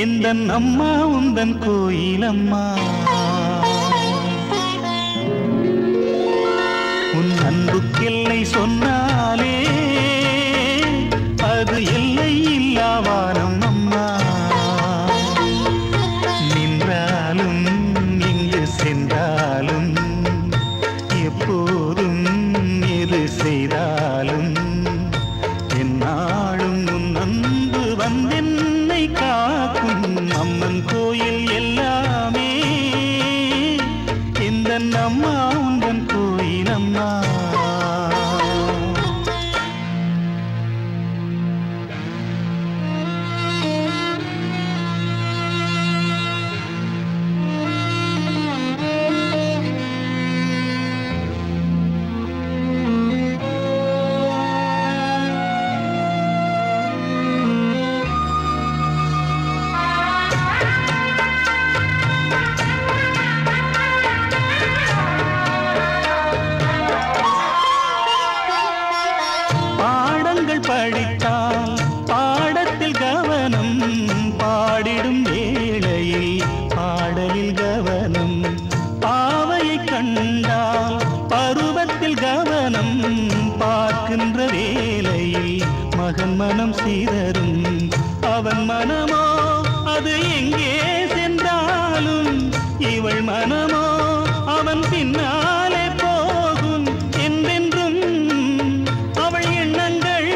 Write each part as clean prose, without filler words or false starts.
எந்தன் அம்மா உந்தன் கோயிலம்மா. உன் அன்புக்கெல்லை சொன்னாலே அது எல்லை இல்லாவானம் அம்மா. நின்றாலும் இங்கு சென்றாலும் எப்போதும் எது செய்தாலும் என்னாலும் உன் அன்பு வந்தென்னை காக்கும். அம்மன் கோயில் எல்லாமே எந்தன் அம்மா உந்தன் கோயிலம்மா. படித்தால் பாடத்தில் கவனம், பாடிடும் வேளையில் பாடலில் கவனம். பாவையை கண்டால் பருவத்தில் கவனம், பார்க்கின்ற வேளையில் மகன் மனம் சீதரும். அவன் மனமோ அது எங்கே சென்றாலும், இவள் மனமோ அவன் பின்னாலே போகும். என்றென்றும் அவள் எண்ணங்கள்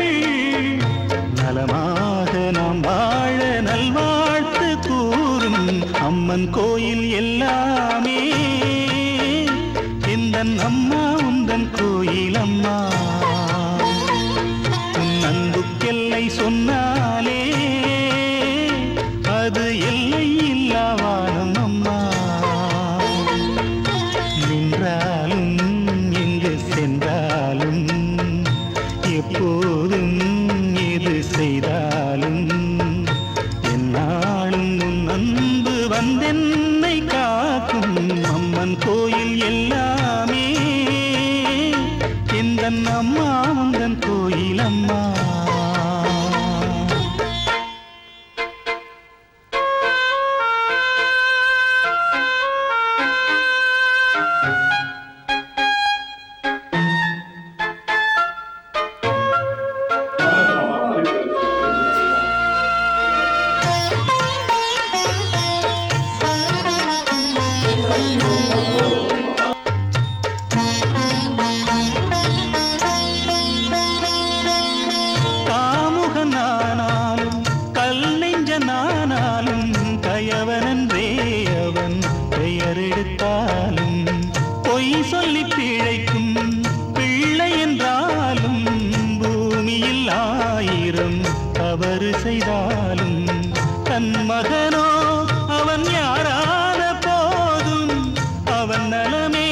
நலமாக நாம் வாழ நல்வாழ்த்து கூறும். அம்மன் கோயில் எல்லாமே எந்தன் அம்மா உந்தன் கோயிலம்மா. உன் அன்புக்கெல்லை சொன்னாலே அது எல்லை இல்லாவானம் அம்மா. நின்றாலும் எங்கு சென்றாலும் எப்போதும் எது செய்தாலும் என்னாலும் உன் அன்பு வந்தென்னை காக்கும். அம்மன் கோயில் எல்லாமே எந்தன் அம்மா உந்தன் கோயிலம்மா. காமுகனானாலும் கல் நெஞ்சனானாலும் கயவனன்றே அவன் பெயரெடுத்தாலும், பொய் சொல்லி பிழைக்கும் பிள்ளை என்றாலும் பூமியில் 1000 தவறு செய்தாலும் தன் மகனோ அவன் யாரான போதும் அவன் நலமே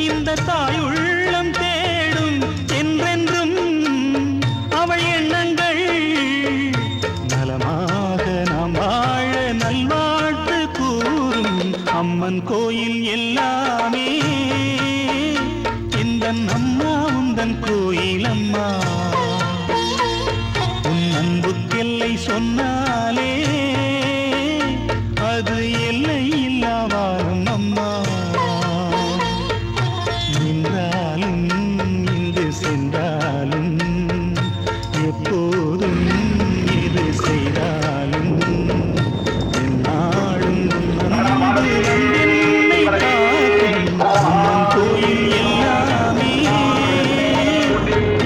இந்த தாயுள்ளம் தேடும். என்றென்றும் அவள் எண்ணங்கள் நலமாக நாம் வாழ நல்வாழ்த்து கூறும். அம்மன் கோயில் எல்லாமே எந்தன் அம்மா உந்தன் கோயிலம்மா. உன் அன்புக்கெல்லை சொன்னாலே அது எல்லை இல்லாவானம் அம்மா. நின்றாலும் இங்கு சென்றாலும் எப்போதும் இது செய்தாலும் என்னாலும் அன்பு என்னை காக்கும். அம்மன் கோயில் எல்லாமே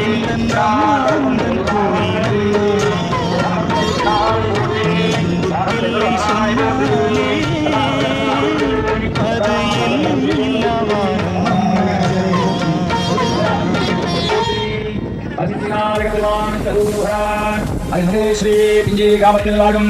எந்தன் அம்மா உந்தன் கோயிலம்மா. அன்புக்கெல்லை சொன்னாலே அது எல்லை இல்லாவானம் அம்மா. श्री पिंजी गावत्तिल वाडुम